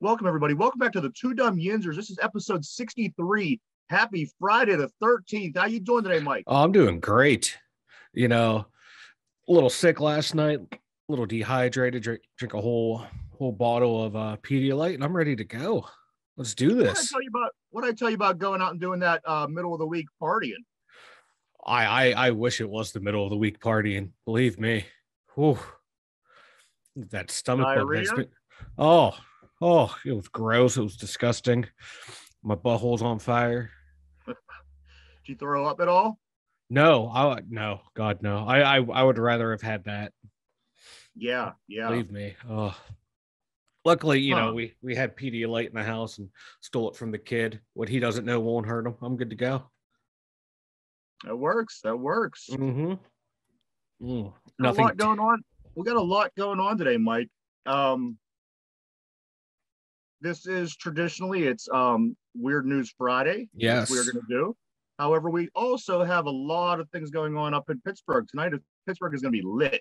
Welcome, everybody. Welcome back to the Two Dumb Yinzers. This is episode 63. Happy Friday the 13th. How you doing today, Mike? Oh, I'm doing great. A little sick last night, a little dehydrated, drink a whole bottle of Pedialyte, and I'm ready to go. Let's do this. What did I tell you about going out and doing that middle of the week partying? I wish it was the middle of the week partying. Believe me. Whew. That stomach bug has been. It was gross. It was disgusting. My butthole's on fire. Did you throw up at all? No, God, no. I would rather have had that. Yeah. Believe me. Oh, luckily, we had Pedialyte in the house and stole it from the kid. What he doesn't know won't hurt him. I'm good to go. That works. Mm-hmm. Nothing. A lot going on. We got a lot going on today, Mike. This is traditionally it's Weird News Friday. Yes, we're going to do. However, we also have a lot of things going on up in Pittsburgh tonight. Pittsburgh is going to be lit.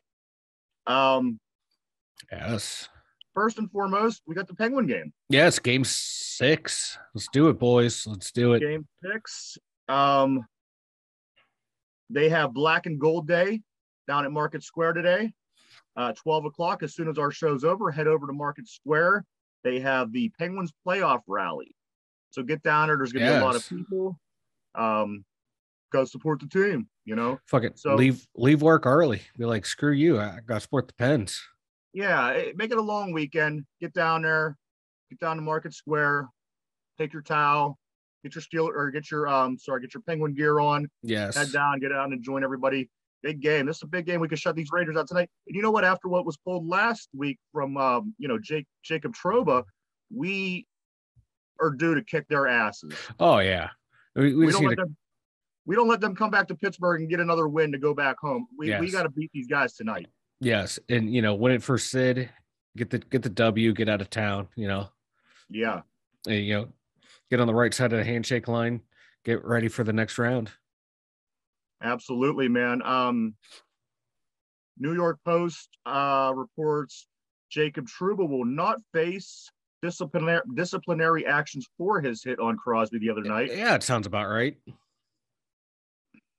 Yes. First and foremost, we got the Penguin game. Yes, game 6. Let's do it, boys. Let's do it. Game 6. They have Black and Gold Day down at Market Square today. 12 o'clock. As soon as our show's over, head over to Market Square. They have the Penguins playoff rally. So get down there. There's going to be a lot of people. Go support the team, Fuck it. So leave work early. Be like, screw you. I got to support the Pens. Yeah. Make it a long weekend. Get down there. Get down to Market Square. Take your towel. Get your Penguin gear on. Yes. Head down, get out and join everybody. Big game. This is a big game. We can shut these Raiders out tonight. And you know what? After what was pulled last week from Jacob Trouba, we are due to kick their asses. Oh yeah. We don't let them come back to Pittsburgh and get another win to go back home. We got to beat these guys tonight. Yes, and win it for Sid. Get the W. Get out of town. Yeah. And, get on the right side of the handshake line. Get ready for the next round. Absolutely, man. New York Post reports Jacob Trouba will not face disciplinary actions for his hit on Crosby the other night. Yeah, it sounds about right.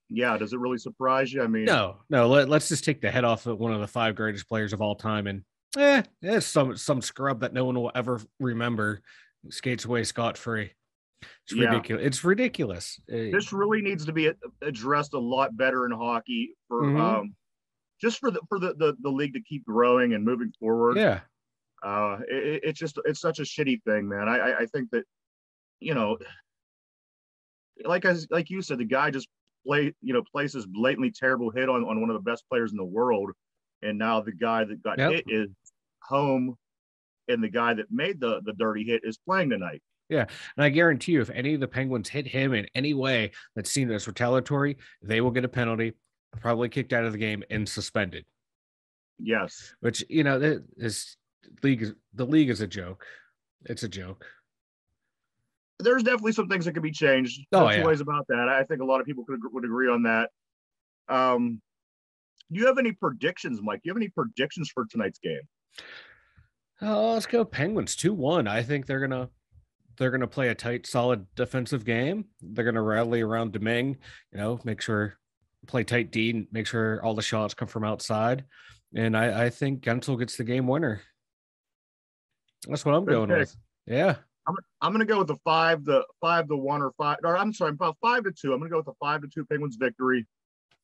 Yeah, does it really surprise you? I mean, no. Let's just take the head off of one of the 5 greatest players of all time, and it's some scrub that no one will ever remember. Skates away scot-free. It's ridiculous. It's ridiculous. This really needs to be addressed a lot better in hockey for just for the league to keep growing and moving forward. Yeah. It's such a shitty thing, man. I think that, like you said, the guy just places blatantly terrible hit on one of the best players in the world, and now the guy that got hit is home, and the guy that made the dirty hit is playing tonight. Yeah, and I guarantee you, if any of the Penguins hit him in any way that's seen as retaliatory, they will get a penalty, probably kicked out of the game and suspended. Yes, which the league is a joke. It's a joke. There's definitely some things that can be changed. No two ways about that. I think a lot of people would agree on that. Do you have any predictions, Mike? Do you have any predictions for tonight's game? Let's go Penguins 2-1. I think they're gonna play a tight, solid defensive game. They're gonna rally around Dumy, make sure play tight D and make sure all the shots come from outside. And I think Gensel gets the game winner. That's what I'm going with. Yeah. I'm going to go with the 5-1 or 5. Or I'm sorry, about 5-2. I'm going to go with the 5-2 Penguins victory.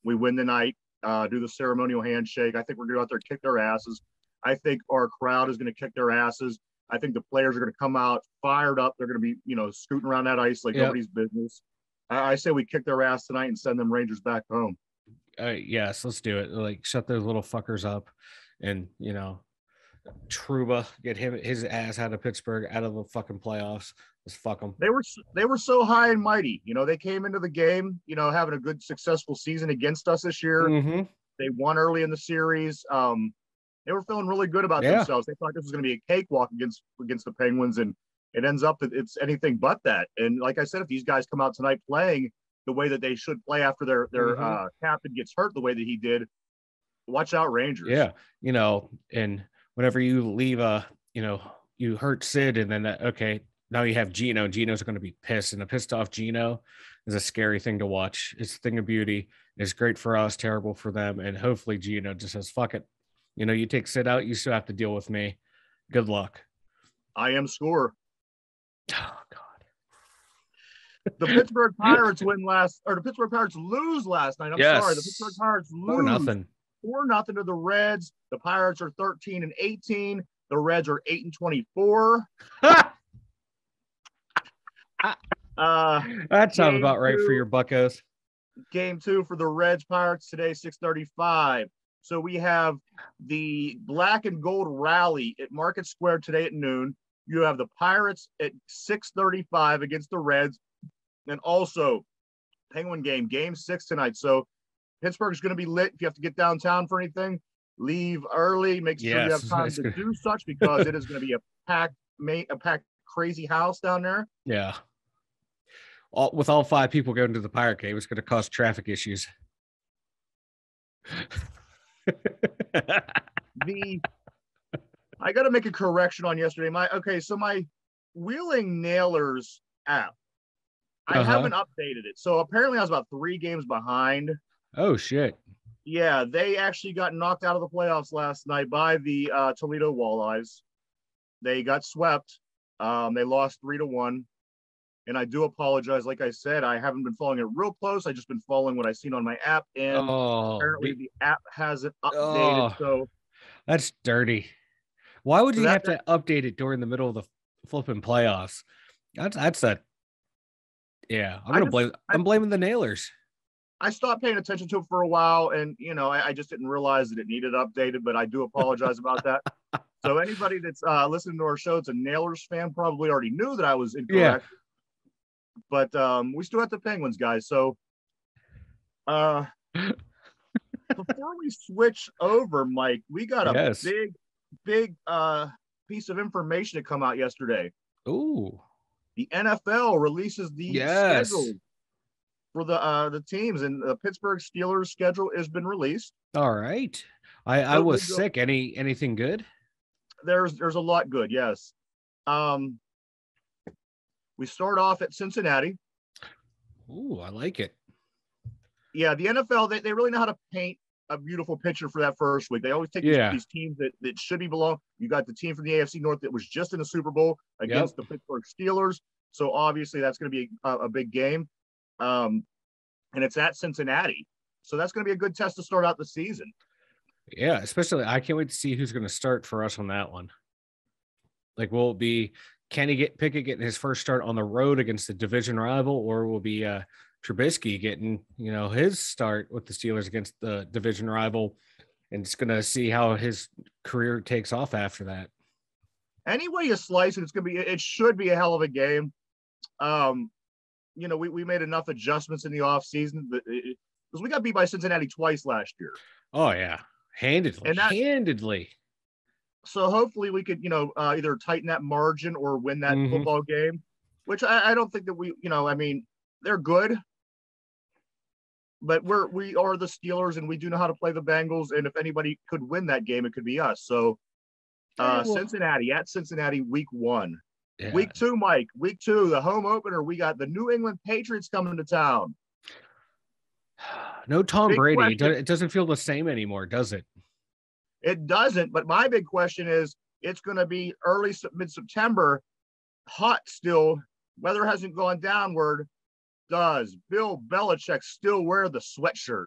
We win the night. Do the ceremonial handshake. I think we're going to go out there and kick their asses. I think our crowd is going to kick their asses. I think the players are going to come out fired up. They're going to be, scooting around that ice like nobody's business. I say we kick their ass tonight and send them Rangers back home. Yes, let's do it. Like, shut those little fuckers up, and Trouba, get his ass out of Pittsburgh, out of the fucking playoffs. Let's fuck them. They were so high and mighty. They came into the game, having a good, successful season against us this year. Mm-hmm. They won early in the series. They were feeling really good about themselves. They thought this was going to be a cakewalk against the Penguins, and it ends up that it's anything but that. And like I said, if these guys come out tonight playing the way that they should play after their captain gets hurt the way that he did, watch out, Rangers. Yeah, and whenever you leave you hurt Sid, and then okay, now you have Gino. Gino's going to be pissed, and a pissed off Gino is a scary thing to watch. It's a thing of beauty. It's great for us, terrible for them, and hopefully Gino just says, "Fuck it." You take Sid out, you still have to deal with me. Good luck. I am score. Oh God. The Pittsburgh Pirates the Pittsburgh Pirates lose last night. I'm sorry. The Pittsburgh Pirates lose 4-0. 4-0 to the Reds. The Pirates are 13-18. The Reds are 8-24. That sounds about right for your Buccos. Game 2 for the Reds Pirates today, 6:35. So we have the black and gold rally at Market Square today at noon. You have the Pirates at 6:35 against the Reds. And also Penguin game 6 tonight. So Pittsburgh's going to be lit. If you have to get downtown for anything, leave early. Make sure you have time to do such, because it is going to be a packed crazy house down there. Yeah. With all 5 people going to the Pirate game, it's going to cause traffic issues. I got to make a correction on yesterday. My Wheeling Nailers app, I haven't updated it. So apparently I was about 3 games behind. Oh, shit. Yeah, they actually got knocked out of the playoffs last night by the Toledo Walleyes. They got swept. They lost 3-1. And I do apologize. Like I said, I haven't been following it real close. I've just been following what I've seen on my app. And apparently the app hasn't updated. So that's dirty. Why would you have to update it during the middle of the flipping playoffs? I'm blaming the Nailers. I stopped paying attention to it for a while, and I just didn't realize that it needed updated, but I do apologize about that. So anybody that's listening to our show, it's a Nailers fan, probably already knew that I was incorrect. Yeah. But we still have the Penguins, guys. So before we switch over, Mike, we got a big piece of information to come out yesterday. Ooh. The NFL releases the schedule for the teams, and the Pittsburgh Steelers schedule has been released. All right. I was sick. Anything good? There's a lot good, yes. We start off at Cincinnati. Ooh, I like it. Yeah, the NFL, they really know how to paint a beautiful picture for that first week. They always take these teams that should be below. You got the team from the AFC North that was just in the Super Bowl against the Pittsburgh Steelers. So obviously that's going to be a big game. And it's at Cincinnati. So that's going to be a good test to start out the season. Yeah, especially I can't wait to see who's going to start for us on that one. Like, will it be Kenny Pickett getting his first start on the road against the division rival, or will be Trubisky getting, his start with the Steelers against the division rival, and it's going to see how his career takes off after that. Any way you slice it, it should be a hell of a game. We made enough adjustments in the offseason because we got beat by Cincinnati twice last year. Oh yeah, handedly. So hopefully we could, either tighten that margin or win that football game, which I don't think that they're good, but we are the Steelers and we do know how to play the Bengals. And if anybody could win that game, it could be us. So Cincinnati at Cincinnati, week 1. Yeah. Week 2, Mike, week 2, the home opener. We got the New England Patriots coming to town. No Tom Brady. It doesn't feel the same anymore, does it? It doesn't, but my big question is, it's going to be mid-September, hot still. Weather hasn't gone downward. Does Bill Belichick still wear the sweatshirt?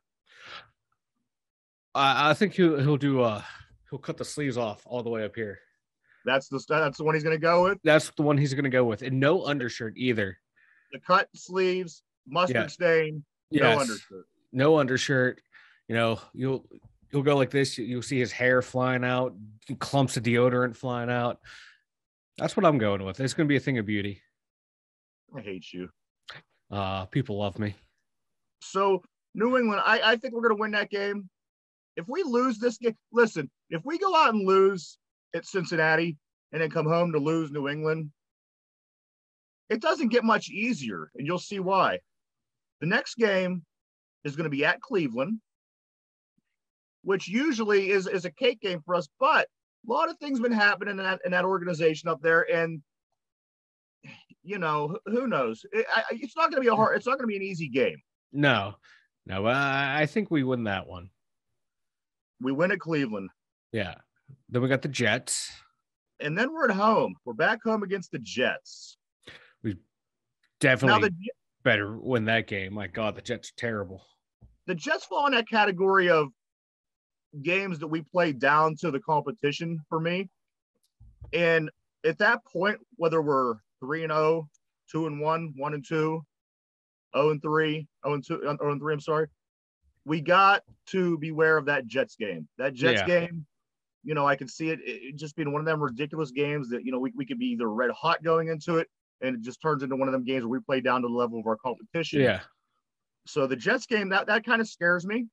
I think he'll cut the sleeves off all the way up here. That's the one he's going to go with? That's the one he's going to go with, and no undershirt either. The cut sleeves, mustard stain, no undershirt. No undershirt. He'll go like this. You'll see his hair flying out, clumps of deodorant flying out. That's what I'm going with. It's going to be a thing of beauty. I hate you. People love me. So New England, I think we're going to win that game. If we lose this game, listen, if we go out and lose at Cincinnati and then come home to lose New England, it doesn't get much easier, and you'll see why. The next game is going to be at Cleveland, which usually is a cake game for us. But A lot of things been happening in that organization up there, and who knows? It's not going to be it's not going to be an easy game. No, I think we win that one. We win at Cleveland. Yeah. Then we got the Jets. And then we're at home. We're back home against the Jets. We definitely better win that game. My God, the Jets are terrible. The Jets fall in that category of games that we play down to the competition for me. And at that point, whether we're 3-0, 2-1, 1-2, 0-3, 0-3, I'm sorry, we got to beware of that Jets game. That Jets game, I can see it just being one of them ridiculous games that, we could be either red hot going into it, and it just turns into one of them games where we play down to the level of our competition. Yeah. So the Jets game, that kind of scares me.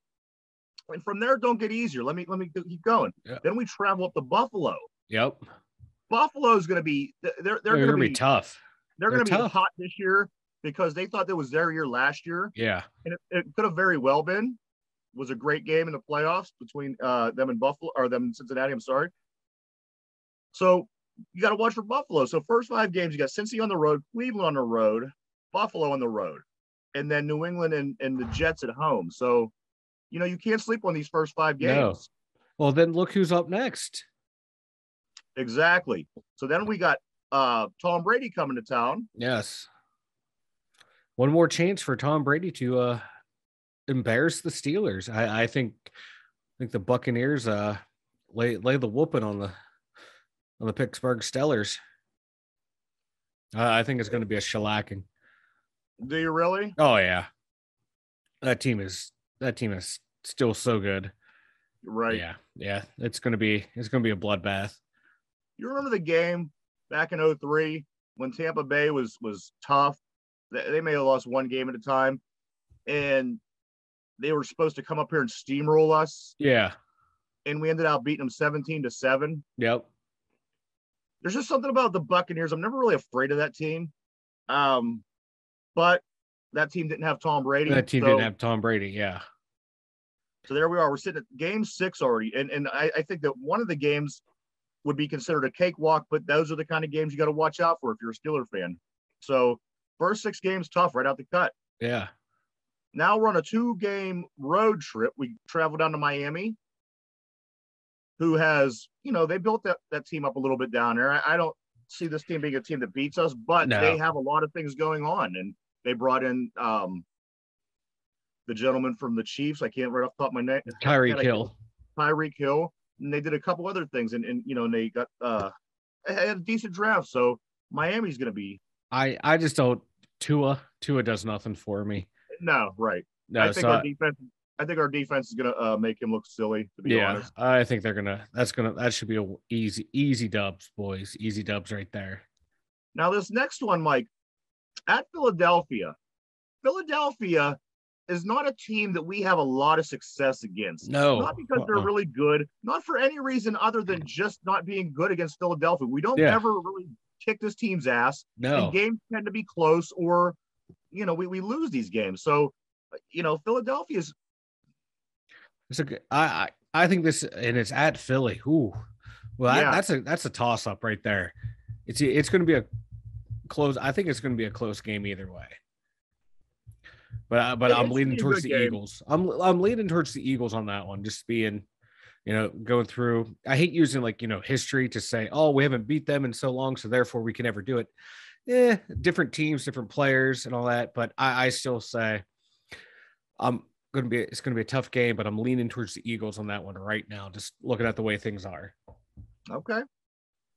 And from there, don't get easier. Let me keep going. Yep. Then we travel up to Buffalo. Yep. Buffalo's going to be they're going to be tough. They're going to be hot this year because they thought that was their year last year. Yeah. And it could have very well been. It was a great game in the playoffs between them and Buffalo, or them and Cincinnati. I'm sorry. So you got to watch for Buffalo. So first 5 games, you got Cincy on the road, Cleveland on the road, Buffalo on the road, and then New England and the Jets at home. So, you can't sleep on these first 5 games. No. Well, then look who's up next. Exactly. So then we got Tom Brady coming to town. Yes. One more chance for Tom Brady to embarrass the Steelers. I think the Buccaneers lay the whooping on the Pittsburgh Steelers. I think it's going to be a shellacking. Do you really? Oh yeah. That team is still so good. Right. Yeah. It's going to be a bloodbath. You remember the game back in 2003 when Tampa Bay was tough? They may have lost one game at a time, and they were supposed to come up here and steamroll us. Yeah. And we ended up beating them 17-7. Yep. There's just something about the Buccaneers. I'm never really afraid of that team. But that team didn't have Tom Brady. Yeah. So there we are. We're sitting at game 6 already. And I think that one of the games would be considered a cakewalk, but those are the kind of games you got to watch out for if you're a Steeler fan. So first 6 games, tough right out the cut. Yeah. Now we're on a 2-game road trip. We travel down to Miami, who has, they built that team up a little bit down there. I don't see this team being a team that beats us, but they have a lot of things going on. And they brought in the gentleman from the Chiefs. I can't right off the top of my name. Tyreek Hill. And they did a couple other things. And they got had a decent draft. So Miami's going to be. I just don't. Tua does nothing for me. No, right. No, I think our defense is gonna make him look silly, to be honest. I think that should be a easy dubs, boys. Easy dubs right there. Now this next one, Mike, at Philadelphia. Philadelphia is not a team that we have a lot of success against. No. Not because they're really good, not for any reason other than just not being good against Philadelphia. We don't ever really kick this team's ass. No. And games tend to be close, or we lose these games. So, Philadelphia's. I think this, and it's at Philly. Ooh, well, that's a toss up right there. It's going to be a close. I think it's going to be a close game either way. But I'm leaning towards the Eagles. I'm leaning towards the Eagles on that one. Just being, going through. I hate using history to say, oh, we haven't beat them in so long, so therefore we can never do it. Different teams, different players, and all that. But I still say, it's going to be a tough game. But I'm leaning towards the Eagles on that one right now. Just looking at the way things are. Okay.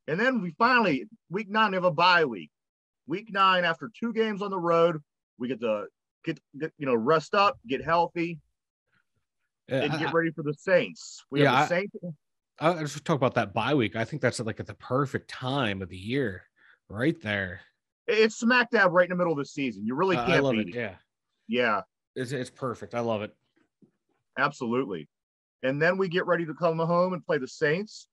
And then we finally, week 9, we have a bye week. Week 9, after 2 games on the road, we get to get rest up, get healthy, and get ready for the Saints. We have the Saints. I just talk about that bye week. I think that's at the perfect time of the year, right there. It's smack dab right in the middle of the season. You really can't beat it. Yeah. It's perfect. I love it. Absolutely. And then we get ready to come home and play the Saints,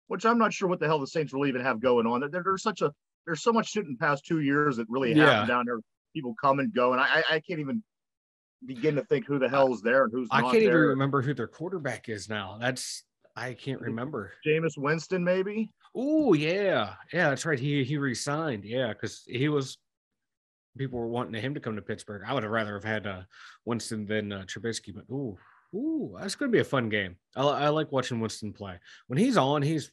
which I'm not sure what the hell the Saints really even have going on. There's so much shit in the past 2 years that really happened down there. People come and go, and I can't even begin to think who the hell is there and who's not there. I can't even remember who their quarterback is now. I can't remember. Jameis Winston, maybe. Oh yeah, that's right. He resigned. Yeah, because people were wanting him to come to Pittsburgh. I would have rather have had Winston than Trubisky, but that's going to be a fun game. I like watching Winston play. When he's on, he's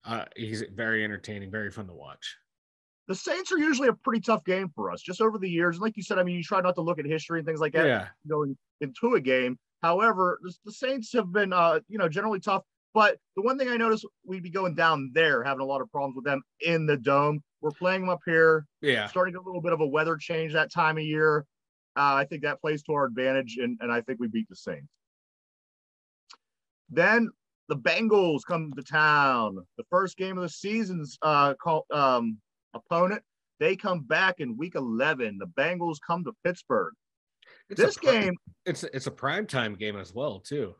very entertaining, very fun to watch. The Saints are usually a pretty tough game for us, just over the years. Like you said, I mean, you try not to look at history and things like that going into a game. However, the Saints have been, generally tough. But the one thing I noticed, we'd be going down there, having a lot of problems with them in the dome. We're playing them up here. Yeah. Starting a little bit of a weather change that time of year. I think that plays to our advantage, and I think we beat the Saints. Then the Bengals come to town. The first game of the season's opponent. They come back in week 11. The Bengals come to Pittsburgh. It's a primetime game as well, too.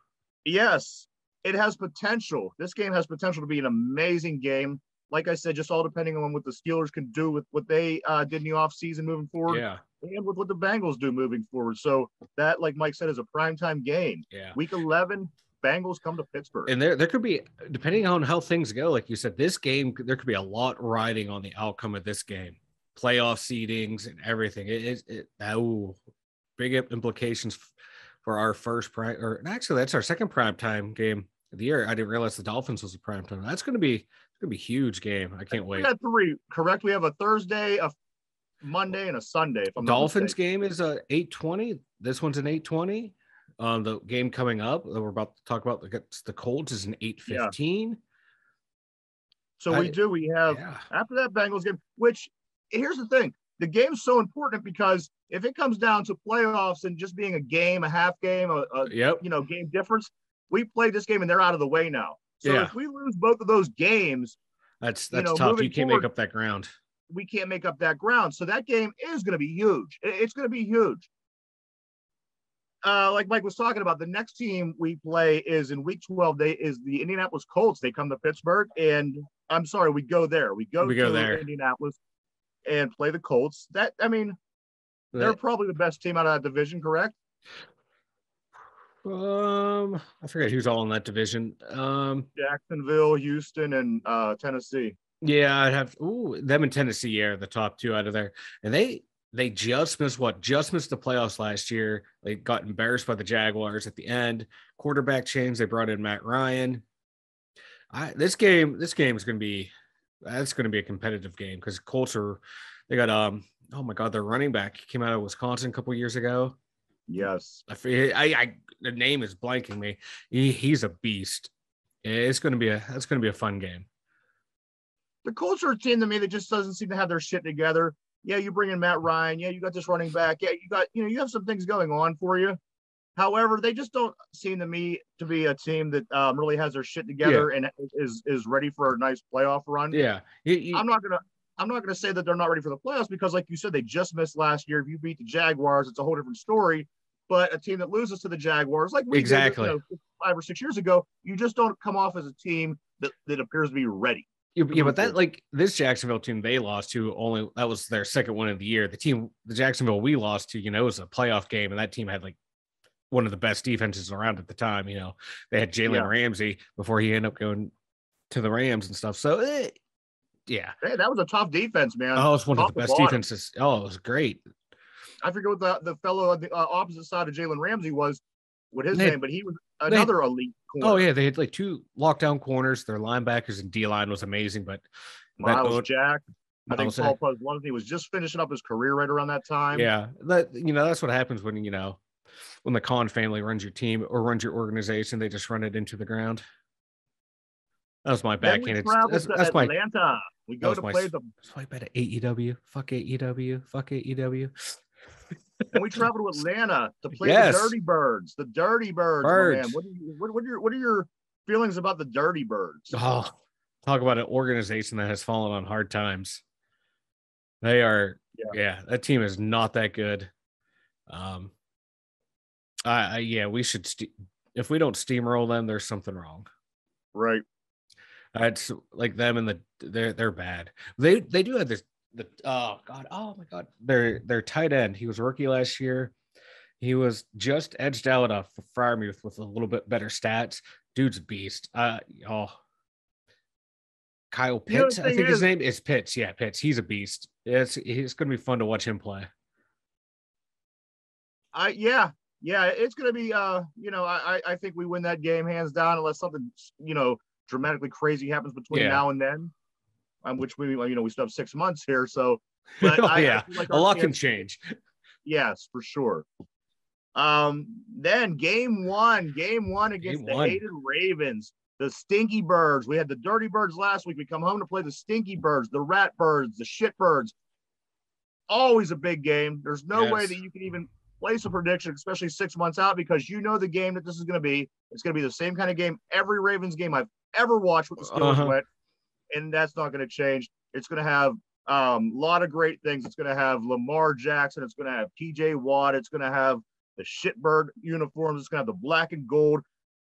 Yes. It has potential. This game has potential to be an amazing game. Like I said, just all depending on what the Steelers can do with what they did in the offseason moving forward. Yeah. And with what the Bengals do moving forward. So that, like Mike said, is a primetime game. Yeah. Week 11, Bengals come to Pittsburgh. And there could be, depending on how things go, like you said, this game, there could be a lot riding on the outcome of this game. Playoff seedings and everything. Big implications for our first that's our second primetime game of the year. I didn't realize the Dolphins was a primetime. That's going to be a huge game. I can't wait. We got 3, correct? We have a Thursday, a Monday, and a Sunday. Dolphins game is 8:20. This one's an 8:20. The game coming up that we're about to talk about against the Colts is an 8:15. Yeah. So we have after that Bengals game, which here's the thing. The game's so important because if it comes down to playoffs and just being a game, a half game, game difference, we played this game and they're out of the way now. So if we lose both of those games, that's tough. You can't make up that ground. We can't make up that ground. So that game is going to be huge. It's going to be huge. Like Mike was talking about, the next team we play is in week 12. Is the Indianapolis Colts. They come to Pittsburgh, and I'm sorry, we go there. We go to Indianapolis and play the Colts. They're probably the best team out of that division, correct? I forget who's all in that division. Jacksonville, Houston, and Tennessee. Yeah, I'd have them and Tennessee are the top 2 out of there. And they just missed the playoffs last year. They got embarrassed by the Jaguars at the end. Quarterback change. They brought in Matt Ryan. This game is going to be a competitive game because Colts they got oh my God, their running back came out of Wisconsin a couple of years ago. Yes, the name is blanking me. He's a beast. That's going to be a fun game. The Colts are a team to me that just doesn't seem to have their shit together. Yeah, you bring in Matt Ryan. Yeah, you got this running back. Yeah, you have some things going on for you. However, they just don't seem to me to be a team that really has their shit together and is ready for a nice playoff run. Yeah, I'm not gonna say that they're not ready for the playoffs because, like you said, they just missed last year. If you beat the Jaguars, it's a whole different story. But a team that loses to the Jaguars, like we did, 5 or 6 years ago, you just don't come off as a team that appears to be ready. Yeah, but this Jacksonville team they lost to that was their second one of the year. The Jacksonville we lost to, it was a playoff game, and that team had one of the best defenses around at the time. They had Jalen Ramsey before he ended up going to the Rams and stuff. So, hey, that was a tough defense, man. Oh, it's one of the best defenses. Oh, it was great. I forget what the fellow on the opposite side of Jalen Ramsey was, what his name, but he was another elite corner. Oh, yeah, they had 2 lockdown corners. Their linebackers and D-line was amazing, but Miles Jack, I think Paul Posluszny was just finishing up his career right around that time. Yeah, that's what happens when the Khan family runs your team or runs your organization. They just run it into the ground. That was my backhanded. That's Atlanta. We go to play the. Swipe at AEW. Fuck AEW. Fuck AEW. And we travel to Atlanta to play the Dirty Birds. The Dirty Birds. Man. What are your feelings about the Dirty Birds? Oh, talk about an organization that has fallen on hard times. They are. Yeah, that team is not that good. We should. If we don't steamroll them, there's something wrong. Right. It's like them and they're bad. They do have this. Oh my God, their tight end. He was a rookie last year. He was just edged out of Freiermuth with a little bit better stats. dude's a beast. Oh, Kyle You know, Pitts, the I thing think his is, name is Pitts. Yeah, Pitts. He's a beast. It's going to be fun to watch him play. yeah, it's gonna be I think we win that game hands down unless something dramatically crazy happens between Yeah. now and then, which we still have 6 months here. So, but Oh, I yeah, feel like a our lot can chance, change. yes, for sure. Then game one against Game the one. hated Ravens, the Stinky Birds. We had the Dirty Birds last week. We come home to play the Stinky Birds, the Rat Birds, the Shit Birds. Always a big game. There's no way that Yes. you can even place a prediction, especially 6 months out, because you know the game that this is going to be. It's going to be the same kind of game every Ravens game I've ever watched with the Steelers went, and that's not going to change. It's going to have a lot of great things. It's going to have Lamar Jackson. It's going to have TJ Watt. It's going to have the Shitbird uniforms. It's going to have the black and gold.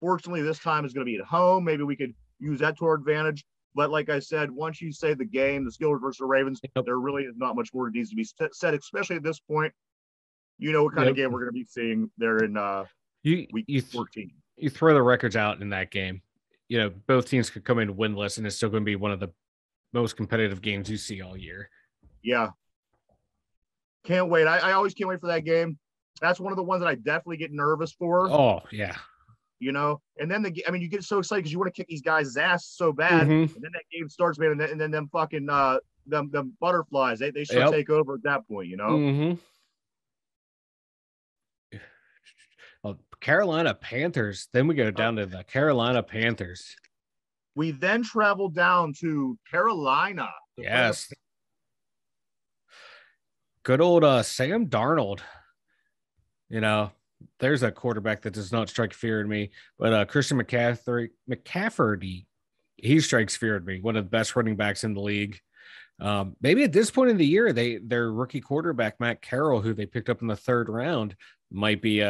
Fortunately, this time is going to be at home. Maybe we could use that to our advantage. But like I said, once you say the game, the Steelers versus the Ravens, there really is not much more that needs to be said, especially at this point. You know what kind of game we're going to be seeing there in week 14. You throw the records out in that game. Both teams could come in winless, and it's still going to be one of the most competitive games you see all year. Yeah. Can't wait. I always can't wait for that game. That's one of the ones that I definitely get nervous for. Oh, yeah. And then you get so excited because you want to kick these guys' ass so bad. And then that game starts, man, and then them fucking them butterflies, they should take over at that point, Well, Carolina Panthers. Then we go down to the Carolina Panthers. We then travel down to Carolina. Yes. Good old Sam Darnold. There's a quarterback that does not strike fear in me, but Christian McCaffrey, he strikes fear in me. One of the best running backs in the league. Maybe at this point in the year, their rookie quarterback Matt Carroll, who they picked up in the 3rd round, might be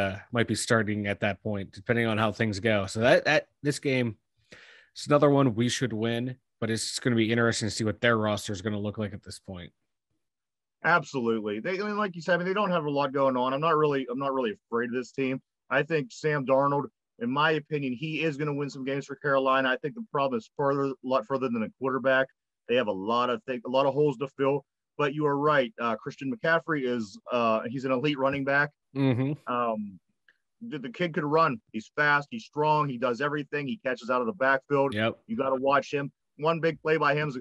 starting at that point, depending on how things go. So that this game, it's another one we should win, but it's going to be interesting to see what their roster is going to look like at this point. Absolutely. Like you said, they don't have a lot going on. I'm not really afraid of this team. I think Sam Darnold, in my opinion, he is going to win some games for Carolina. I think the problem is a lot further than a quarterback. They have a lot of holes to fill. But you are right. Christian McCaffrey is he's an elite running back. Mm-hmm. The kid could run. He's fast. He's strong. He does everything. He catches out of the backfield. Yep. You got to watch him. One big play by him is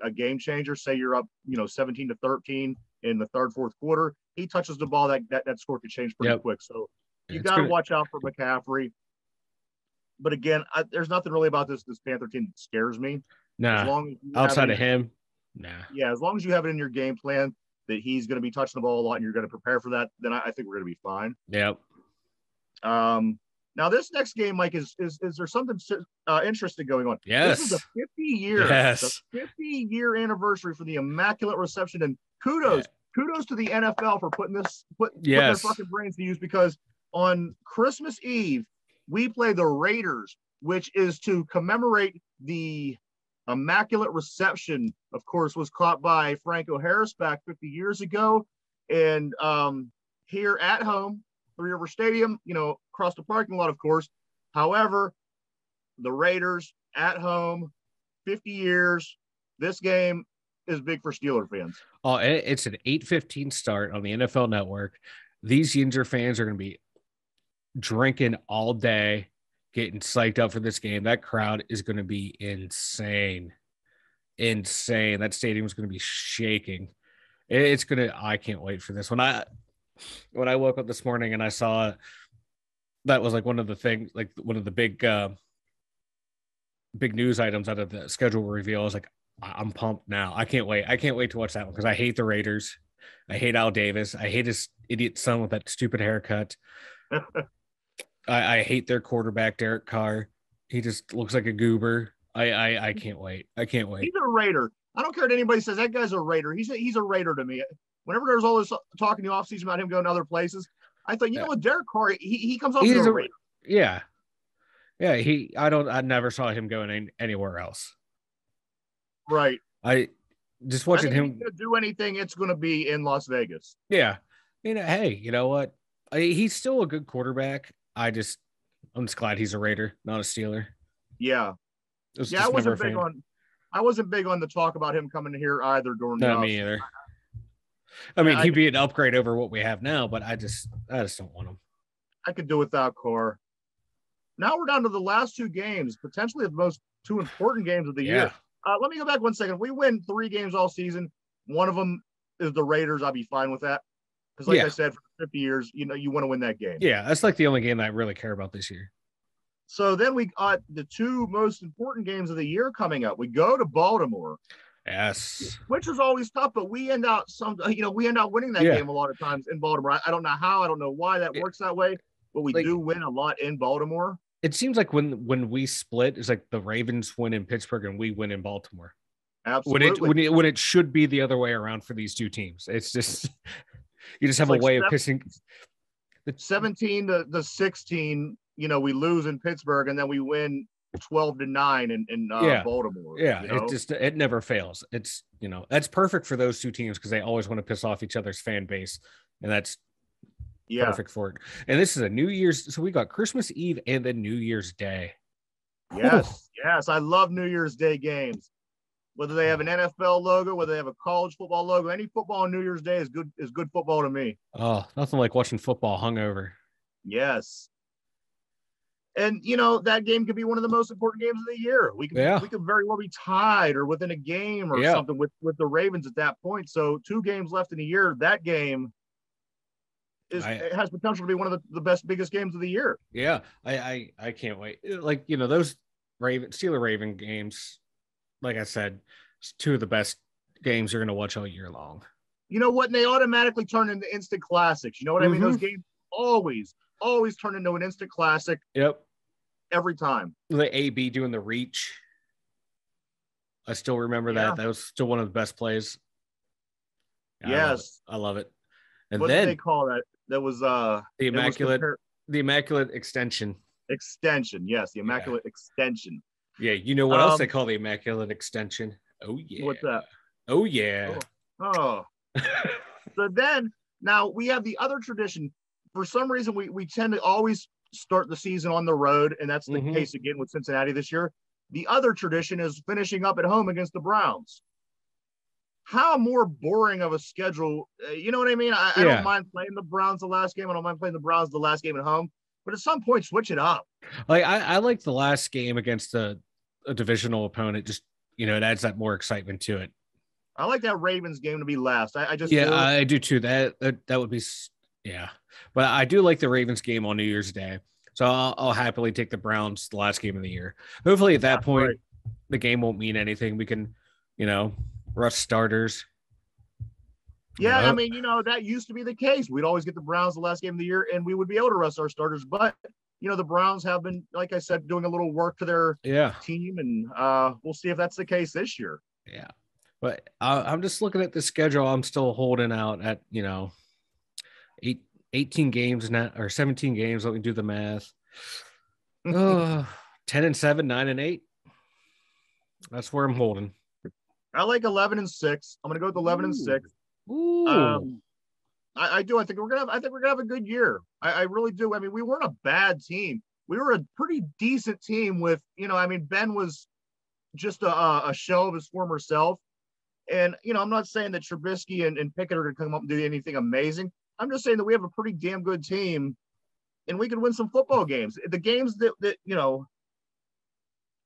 a game changer. Say you're up, 17-13 in the 3rd, 4th quarter. He touches the ball. That score could change pretty quick. So you got to watch out for McCaffrey. But again, there's nothing really about this Panther team that scares me. Nah. As long as outside of him, nah. Yeah, as long as you have it in your game plan that he's going to be touching the ball a lot and you're going to prepare for that, then I think we're going to be fine. Yep. Now this next game, Mike, is there something interesting going on? Yes. This is the 50-year anniversary for the Immaculate Reception, and kudos to the NFL for putting their fucking brains to use, because on Christmas Eve we play the Raiders, which is to commemorate the Immaculate Reception. Of course, was caught by Franco Harris back 50 years ago, and here at home, Three River Stadium, across the parking lot, of course. However, the Raiders at home, 50 years. This game is big for Steeler fans. Oh, it's an 8:15 start on the NFL Network. These Yinzer fans are going to be drinking all day, getting psyched up for this game. That crowd is going to be insane. That stadium is going to be shaking. I can't wait for this one. When I woke up this morning and I saw that was like one of the things, like one of the big news items out of the schedule reveal, I was like, I'm pumped now. I can't wait to watch that one, because I hate the Raiders. I hate Al Davis. I hate his idiot son with that stupid haircut. I hate their quarterback, Derek Carr. He just looks like a goober. I can't wait. He's a Raider. I don't care what anybody says. That guy's a Raider. He's a Raider to me. Whenever there's all this talk in the offseason about him going to other places, I thought, know what, Derek Carr, he comes off as a Raider. Yeah. Yeah, I never saw him going anywhere else. Right. I just watching him to do anything, it's going to be in Las Vegas. Yeah. Hey, you know what? He's still a good quarterback. I just I'm just glad he's a Raider, not a Steeler. Yeah. Yeah, I wasn't big on the talk about him coming here either during the Not offseason. me either. I mean, he'd be an upgrade over what we have now, but I just don't want him. I could do without Carr. Now we're down to the last two games, potentially the most two important games of the year. Let me go back 1 second. If we win 3 games all season, one of them is the Raiders, I'll be fine with that. Because like I said, for 50 years, you want to win that game. Yeah, that's like the only game that I really care about this year. So then we got the 2 most important games of the year coming up. We go to Baltimore. Yes. Which is always tough, but we end out winning that game a lot of times in Baltimore. I don't know how, I don't know why that works that way, but we do win a lot in Baltimore. It seems like when we split, it's like the Ravens win in Pittsburgh and we win in Baltimore. Absolutely. When it should be the other way around for these 2 teams. It's just you just have a way of pissing. 17 to 16, we lose in Pittsburgh and then we win 12-9 in Baltimore. Yeah, it never fails. It's that's perfect for those 2 teams because they always want to piss off each other's fan base, and that's perfect for it. And this is a New Year's, so we got Christmas Eve and then New Year's Day. Yes, I love New Year's Day games. Whether they have an NFL logo, whether they have a college football logo, any football on New Year's Day is good football to me. Oh, nothing like watching football hungover. Yes. And that game could be one of the most important games of the year. We could very well be tied or within a game or something with the Ravens at that point. So 2 games left in a year. That game it has potential to be one of the biggest games of the year. Yeah, I can't wait. Like those Steeler Raven games, like I said, it's 2 of the best games you're going to watch all year long. You know what? And they automatically turn into instant classics. You know what I mean? Those games always turn into an instant classic. Yep. Every time. The AB doing the reach. I still remember that. That was still one of the best plays. Yes. I love it. And what then did they call that? That was the immaculate extension. Extension. Yes, the immaculate extension. Yeah, you know what else they call the immaculate extension? Oh yeah. What's that? Oh yeah. Oh. So then now we have the other tradition. For some reason, we tend to always start the season on the road, and that's the case again with Cincinnati this year. The other tradition is finishing up at home against the Browns. How more boring of a schedule, you know what I mean? I don't mind playing the Browns the last game. I don't mind playing the Browns the last game at home, but at some point, switch it up. Like I like the last game against a divisional opponent. Just it adds that more excitement to it. I like that Ravens game to be last. I do too. That would be. Yeah, but I do like the Ravens game on New Year's Day, so I'll happily take the Browns the last game of the year. Hopefully, at that point, the game won't mean anything. We can, rush starters. Yeah, I mean, that used to be the case. We'd always get the Browns the last game of the year, and we would be able to rest our starters. But the Browns have been, like I said, doing a little work to their team, and we'll see if that's the case this year. Yeah, but I'm just looking at the schedule. I'm still holding out at 18 games now, or 17 games. Let me do the math. 10-7, 9-8. That's where I'm holding. I like 11-6. I'm gonna go with 11-6. Ooh. I do. I think we're gonna have a good year. I really do. I mean, we weren't a bad team. We were a pretty decent team with, Ben was just a shell of his former self. And, I'm not saying that Trubisky and Pickett are going to come up and do anything amazing. I'm just saying that we have a pretty damn good team and we could win some football games. The games that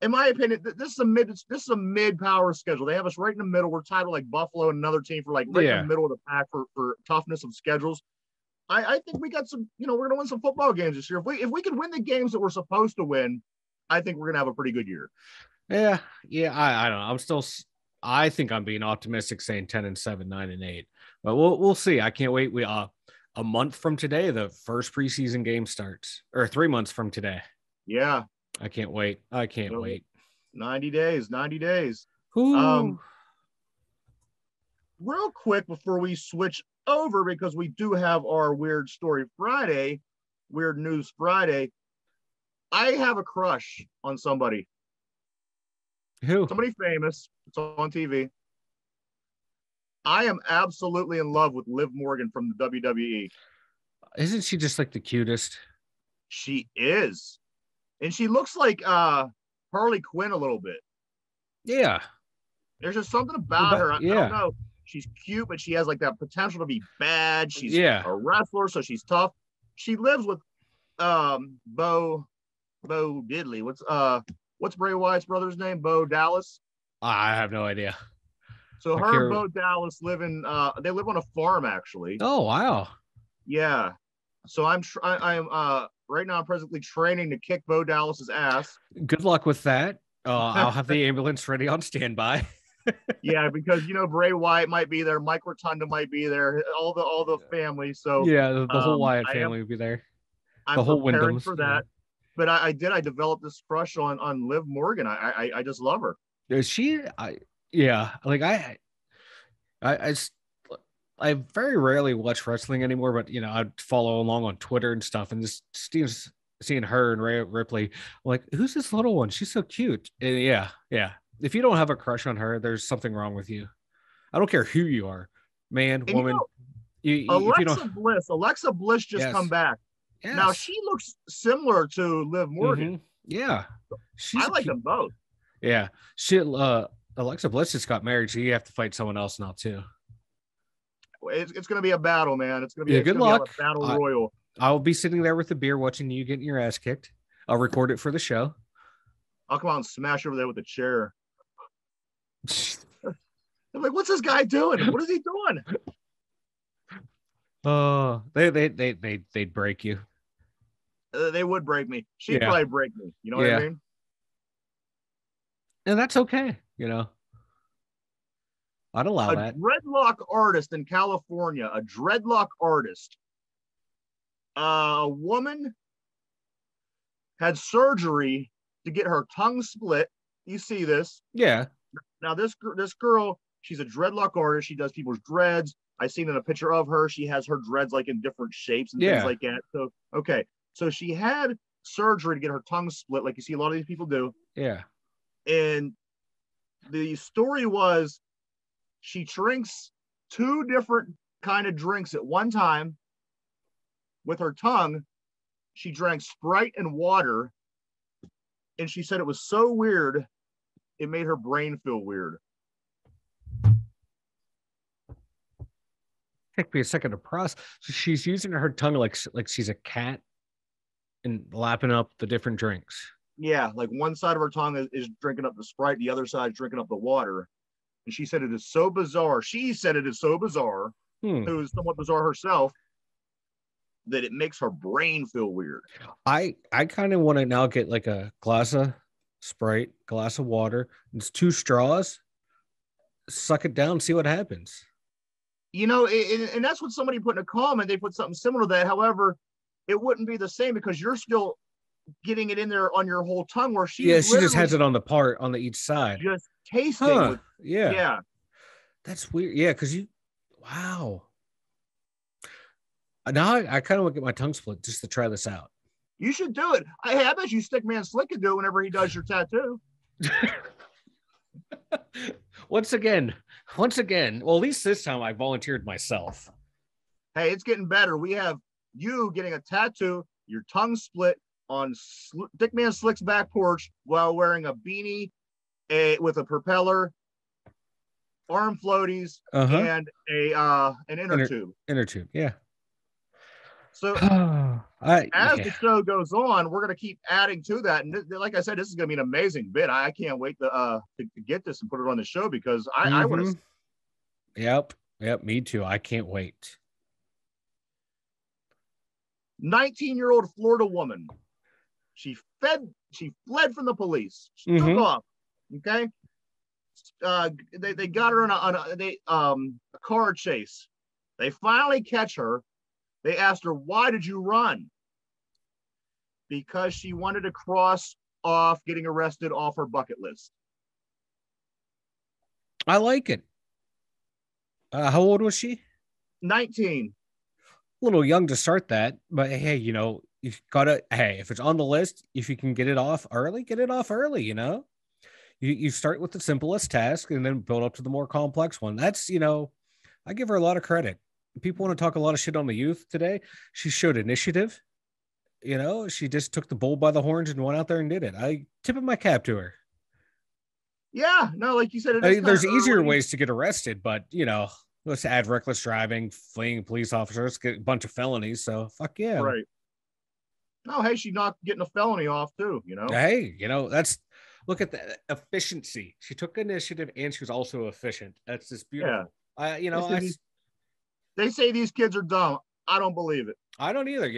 in my opinion, this is a mid-power schedule. They have us right in the middle. We're tied with like Buffalo and another team for like right in the middle of the pack for toughness of schedules. I think we got some, we're going to win some football games this year. If we could win the games that we're supposed to win, I think we're going to have a pretty good year. Yeah. I don't know. I think I'm being optimistic saying 10-7, 9-8, but we'll see. I can't wait. A month from today, the first preseason game starts, or 3 months from today. Yeah. I can't wait. 90 days. Ooh. Real quick before we switch over, because we do have our Weird Story Friday, Weird News Friday. I have a crush on somebody. Who? Somebody famous. It's on TV. I am absolutely in love with Liv Morgan from the WWE. Isn't she just like the cutest? She is. And she looks like Harley Quinn a little bit. Yeah. There's just something about her. I Yeah. don't know. She's cute, but she has like that potential to be bad. She's Yeah. a wrestler, so she's tough. She lives with Bo Diddley. What's Bray Wyatt's brother's name? Bo Dallas. I have no idea. So her and Bo Dallas live they live on a farm actually. Oh wow. Yeah. So I'm right now I'm presently training to kick Bo Dallas's ass. Good luck with that. I'll have the ambulance ready on standby. Yeah, because Bray Wyatt might be there, Mike Rotunda might be there, all the family. So yeah, the whole Wyatt family would be there. I'm whole preparing Wyndhams, for that. But I developed this crush on Liv Morgan. I just love her. Is she? I very rarely watch wrestling anymore, but I follow along on Twitter and stuff, and just seeing her and Rhea Ripley, I'm like, who's this little one? She's so cute. And yeah. If you don't have a crush on her, there's something wrong with you. I don't care who you are, man, and woman. Alexa Bliss just come back. Yes. Now she looks similar to Liv Morgan. Mm-hmm. Yeah, I like them both. Yeah, Alexa Bliss just got married, so you have to fight someone else now too. It's going to be a battle, man. It's going to be good luck. A battle royal. I'll be sitting there with a beer watching you getting your ass kicked. I'll record it for the show. I'll come out and smash over there with a chair. I'm like, what's this guy doing? What is he doing? Oh, they'd break you. They would break me. She'd probably break me. You know what I mean? And that's okay. I'd allow that. A dreadlock artist in California. A dreadlock artist. A woman had surgery to get her tongue split. You see this? Yeah. Now this girl, she's a dreadlock artist. She does people's dreads. I seen in a picture of her. She has her dreads like in different shapes and things like that. So okay, so she had surgery to get her tongue split, like you see a lot of these people do. Yeah. And the story was, she drinks 2 different kind of drinks at one time with her tongue. She drank Sprite and water, and she said it was so weird, it made her brain feel weird. Take me a second to process. So she's using her tongue like she's a cat and lapping up the different drinks. Yeah, like one side of her tongue is drinking up the Sprite, the other side is drinking up the water. And she said it is so bizarre. She said it is so bizarre, who is somewhat bizarre herself, that it makes her brain feel weird. I kind of want to now get like a glass of Sprite, glass of water, it's 2 straws, suck it down, see what happens. And that's what somebody put in a comment. They put something similar to that. However, it wouldn't be the same because you're still getting it in there on your whole tongue, where she just has it on each side. Just tasting. Yeah. That's weird. Yeah, because wow. Now I kind of want to get my tongue split just to try this out. You should do it. I bet you Stickman Slick can do it whenever he does your tattoo. Once again. Well, at least this time I volunteered myself. Hey, it's getting better. We have you getting a tattoo, your tongue split on Stickman Slick's back porch while wearing a beanie with a propeller, arm floaties, and an inner tube. Inner tube, yeah. So as the show goes on, we're going to keep adding to that. And like I said, this is going to be an amazing bit. I can't wait to get this and put it on the show because I want to. Yep. Me too. I can't wait. 19-year-old Florida woman. She fled from the police. She took off. Okay. They got her on a car chase. They finally catch her. They asked her, why did you run? Because she wanted to cross off getting arrested off her bucket list. I like it. How old was she? 19. A little young to start that, but hey, you've got to, if it's on the list, if you can get it off early, get it off early, You start with the simplest task and then build up to the more complex one. That's, I give her a lot of credit. People want to talk a lot of shit on the youth today. She showed initiative. she just took the bull by the horns and went out there and did it. I tip of my cap to her. Yeah, no, like you said, it is kind There's of easier early. ways to get arrested, but let's add reckless driving, fleeing police officers, get a bunch of felonies. So fuck yeah. Right. Oh, hey, she not getting a felony off too, Hey, that's look at the efficiency. She took initiative and she was also efficient. That's just Yeah. beautiful. They say these kids are dumb. I don't believe it. I don't either.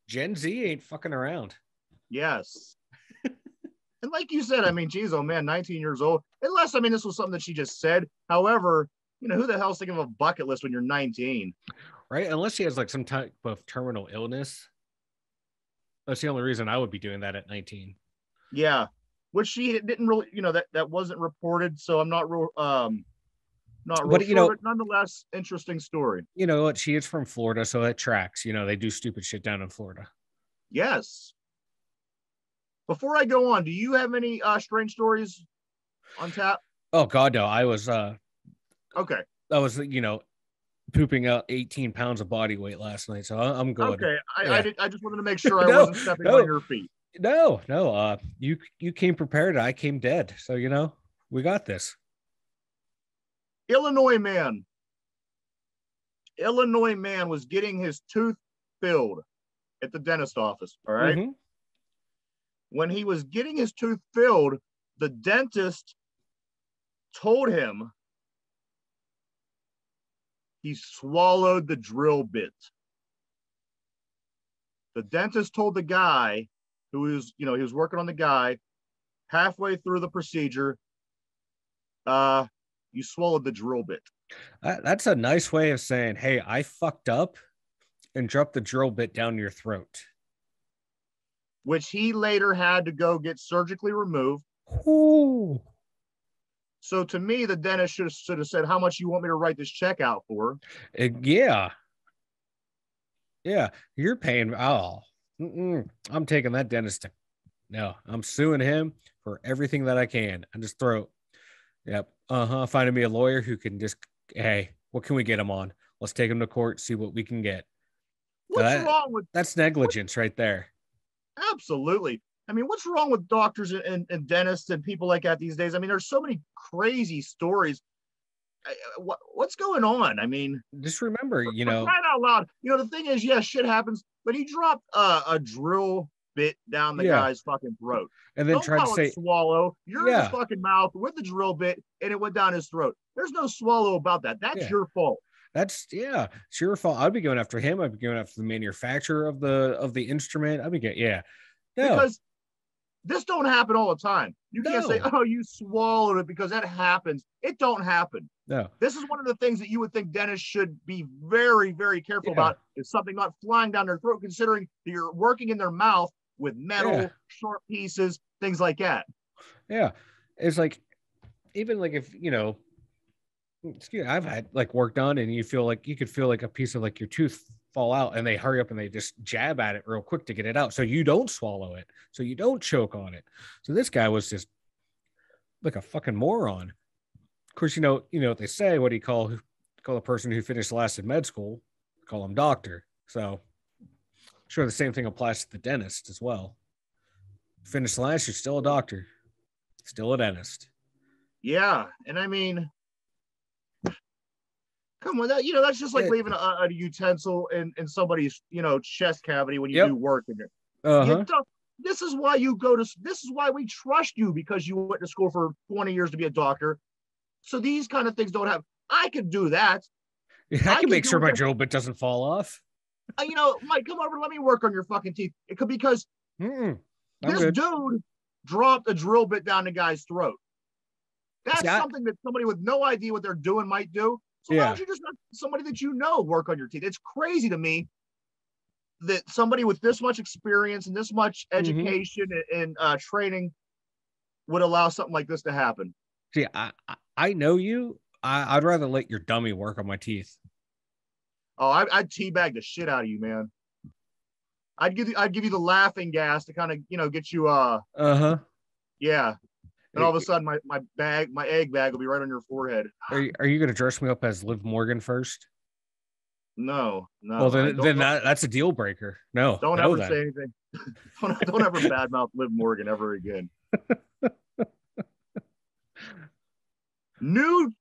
Gen Z ain't fucking around. Yes. And like you said, I mean, geez, oh man, 19 years old. Unless, I mean, this was something that she just said. However, who the hell's thinking of a bucket list when you're 19? Right? Unless she has like some type of terminal illness. That's the only reason I would be doing that at 19. Yeah. Which she didn't really, that wasn't reported. So I'm not real, sure, but nonetheless, interesting story. You know what? She is from Florida, so it tracks. They do stupid shit down in Florida. Yes. Before I go on, do you have any strange stories on tap? Oh God, no. I was okay. I was pooping out 18 pounds of body weight last night, so I'm good. Okay, I just wanted to make sure I wasn't stepping on your feet. No. You came prepared. I came dead. So we got this. Illinois man was getting his tooth filled at the dentist office. All right. Mm-hmm. When he was getting his tooth filled, the dentist told him he swallowed the drill bit. The dentist told the guy he was working on the guy halfway through the procedure, you swallowed the drill bit. That's a nice way of saying, hey, I fucked up and dropped the drill bit down your throat. Which he later had to go get surgically removed. Ooh. So to me, the dentist should have said, how much you want me to write this check out for? Yeah. You're paying. Oh, I'm taking that dentist. No, I'm suing him for everything that I can. And just throw. Yep. Finding me a lawyer who can just, hey, what can we get him on? Let's take him to court, see what we can get. What's wrong with that's negligence right there. Absolutely. I mean, what's wrong with doctors and dentists and people like that these days? I mean, there's so many crazy stories. What's going on? I mean, just remember, crying out loud. The thing is, yes, shit happens, but he dropped a drill bit down the guy's fucking throat. And then tried to say swallow. You're in his fucking mouth with the drill bit, and it went down his throat. There's no swallow about that. That's your fault. It's your fault. I'd be going after him. I'd be going after the manufacturer of the instrument. I'd be no. Because this don't happen all the time. You can't say, oh, you swallowed it, because that happens. It don't happen. No. This is one of the things that you would think dentists should be very, very careful about, is something not flying down their throat, considering that you're working in their mouth with metal, sharp pieces, things like that. Yeah. It's like, even like if, I've had like work done and you could feel like a piece of like your tooth fall out, and they hurry up and they just jab at it real quick to get it out. So you don't swallow it. So you don't choke on it. So this guy was just like a fucking moron. Of course, what they say, what do you call a person who finished last in med school? Call him doctor. So I'm sure the same thing applies to the dentist as well. Finish last, you're still a doctor, still a dentist. Yeah. And I mean, come on, that's just like leaving a utensil in somebody's, chest cavity when you do work in it. This is why this is why we trust you, because you went to school for 20 years to be a doctor. So these kind of things don't happen. I could do that. I can make sure my drill bit doesn't fall off. Mike, come over, let me work on your fucking teeth. It could, because this dude dropped a drill bit down the guy's throat. That's something that somebody with no idea what they're doing might do. So why don't you just let somebody that work on your teeth? It's crazy to me that somebody with this much experience and this much education and training would allow something like this to happen. See, I know you. I'd rather let your dummy work on my teeth. Oh, I'd teabag the shit out of you, man. I'd give you the laughing gas to kind of get you yeah. And all of a sudden, my egg bag will be right on your forehead. Are you going to dress me up as Liv Morgan first? No, Well, no. then that's a deal breaker. No, Don't no, ever then. say anything. Don't ever badmouth Liv Morgan ever again. New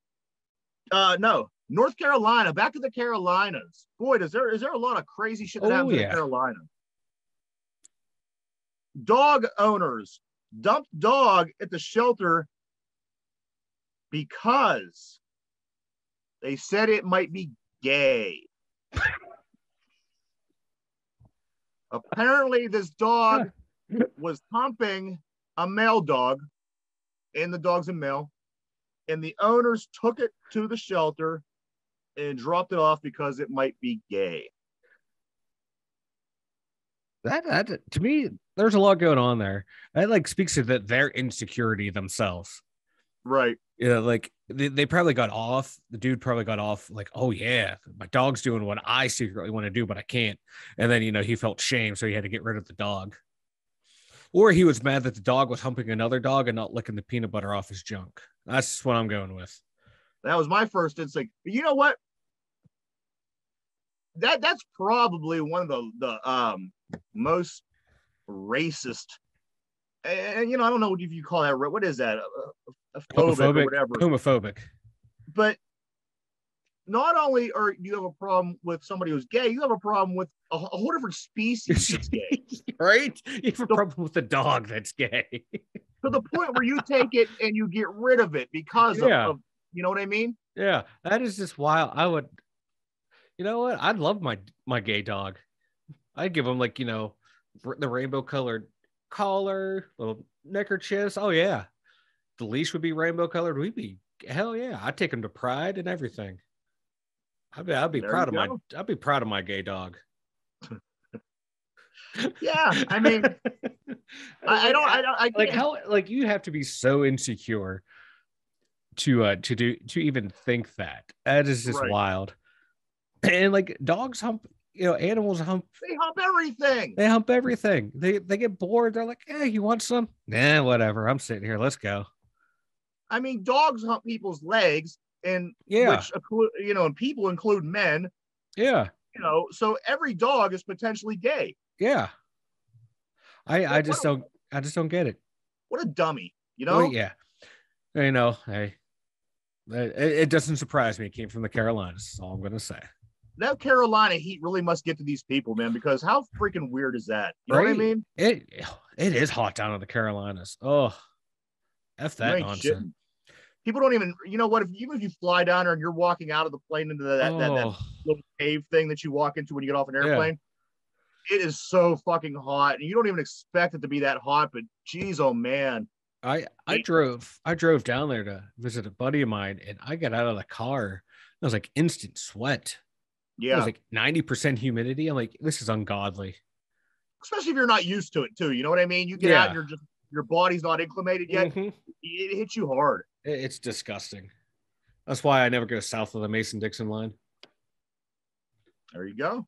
no, North Carolina, back to the Carolinas. Boy, is there a lot of crazy shit that Oh happens in the yeah. Carolina. Dog owners dumped dog at the shelter because they said it might be gay. Apparently, this dog was humping a male dog, and the dog's a male, and the owners took it to the shelter and dropped it off because it might be gay. That to me, there's a lot going on there. That like speaks to their insecurity themselves. Right. Yeah, like they probably got off. The dude probably got off like, oh yeah, my dog's doing what I secretly want to do, but I can't. And then he felt shame, so he had to get rid of the dog. Or he was mad that the dog was humping another dog and not licking the peanut butter off his junk. That's what I'm going with. That was my first instinct. But you know what? That's probably one of the most racist, and I don't know if you call that, what is that, a phobic or whatever. Homophobic. But not only are you have a problem with somebody who's gay, you have a problem with a whole different species that's gay. Right? You have a problem with a dog that's gay. To the point where you take it and you get rid of it because of you know what I mean? Yeah, that is just wild. I would, you know what? I'd love my gay dog. I'd give him like, the rainbow colored collar, little neckerchiefs. Oh yeah. The leash would be rainbow colored. We'd be, hell yeah. I'd take him to Pride and everything. I'd be proud of my gay dog. Yeah, I mean, I like how, like, you have to be so insecure to even think that. That is just wild. And like dogs hump, animals hump. They hump everything. They hump everything. They get bored. They're like, hey, you want some? Nah, whatever. I'm sitting here. Let's go. I mean, dogs hump people's legs, and which and people include men. Yeah. So every dog is potentially gay. Yeah. I just don't get it. What a dummy, Well, yeah. Hey, it doesn't surprise me. It came from the Carolinas. That's all I'm going to say. That Carolina heat really must get to these people, man, because how freaking weird is that? You know what I mean? It is hot down in the Carolinas. Oh, F that nonsense. Shitting. People don't even, even if you fly down there and you're walking out of the plane into that little cave thing that you walk into when you get off an airplane, it is so fucking hot, and you don't even expect it to be that hot, but geez, oh man. I drove down there to visit a buddy of mine, and I got out of the car. I was like instant sweat. Yeah. It was like 90% humidity. I'm like, this is ungodly. Especially if you're not used to it too. You know what I mean? You get out and your body's not acclimated yet. Mm-hmm. It hits you hard. It's disgusting. That's why I never go south of the Mason-Dixon line. There you go.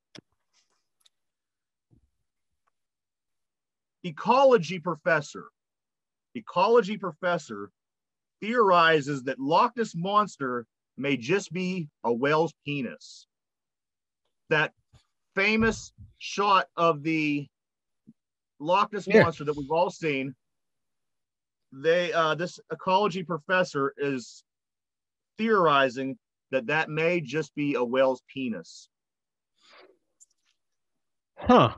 Ecology professor theorizes that Loch Ness Monster may just be a whale's penis. That famous shot of the Loch Ness Monster that we've all seen. This ecology professor is theorizing that may just be a whale's penis. Huh.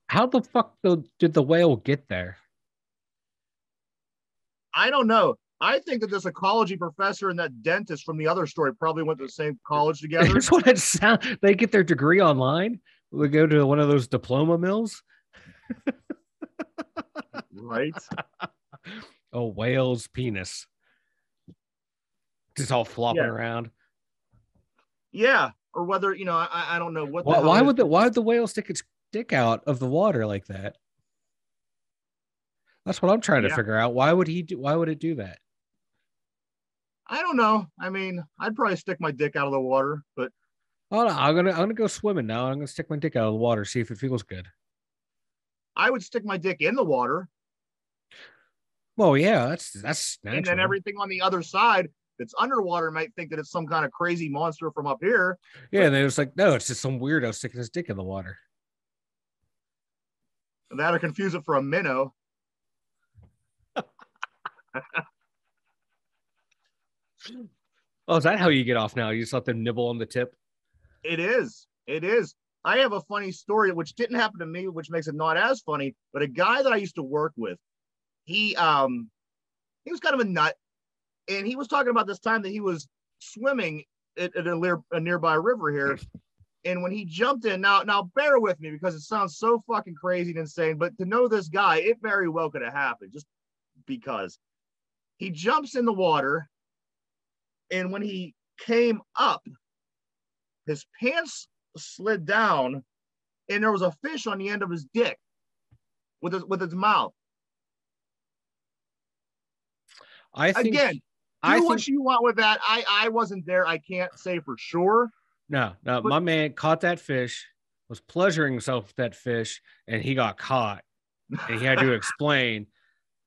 How the fuck did the whale get there? I don't know. I think that this ecology professor and that dentist from the other story probably went to the same college together. That's what it sounds. They get their degree online. We go to one of those diploma mills. Right. A whale's penis. Just all flopping around. Yeah. Or whether, I don't know what. Why would the whale stick its dick out of the water like that? That's what I'm trying to figure out. Why would it do that? I don't know. I mean, I'd probably stick my dick out of the water, but oh no, I'm gonna go swimming now. I'm gonna stick my dick out of the water, see if it feels good. I would stick my dick in the water. Well, yeah, that's natural. And then everything on the other side that's underwater might think that it's some kind of crazy monster from up here. Yeah, and they was like, no, it's just some weirdo sticking his dick in the water. That or confuse it for a minnow. Oh, is that how you get off now? You just let them nibble on the tip? It is. It is. I have a funny story which didn't happen to me, which makes it not as funny. But a guy that I used to work with, he was kind of a nut, and he was talking about this time that he was swimming at a nearby river here, and when he jumped in, now bear with me because it sounds so fucking crazy and insane, but to know this guy, it very well could have happened just because he jumps in the water, and when he came up, his pants slid down, and there was a fish on the end of his dick with his mouth. I think again, what you want with that. I wasn't there. I can't say for sure. No, my man caught that fish, was pleasuring himself with that fish, and he got caught, and he had to explain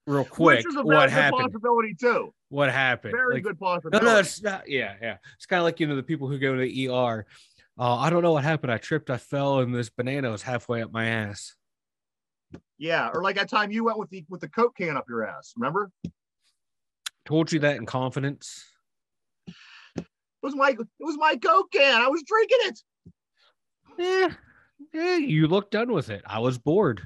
real quick which is a what very happened. good possibility too. What happened? Very good possibility. No, it's not. Yeah. It's kind of like the people who go to the ER. I don't know what happened. I tripped, I fell, and this banana was halfway up my ass. Yeah, or like that time you went with the Coke can up your ass. Remember? Told you that in confidence. It was my Coke can. I was drinking it. Yeah. You looked done with it. I was bored.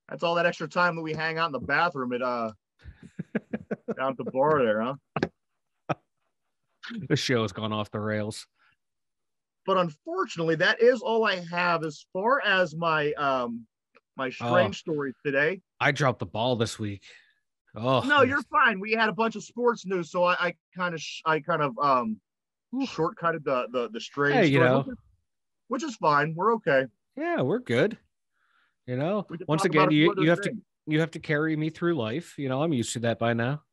That's all that extra time that we hang out in the bathroom at down at the bar there, huh? The show has gone off the rails. But unfortunately, that is all I have as far as my my strange stories today. I dropped the ball this week. Oh no, you're fine. We had a bunch of sports news, so I kind of shortcutted the strange story, which is fine. We're okay. Yeah, we're good. Once again, you have to carry me through life. I'm used to that by now.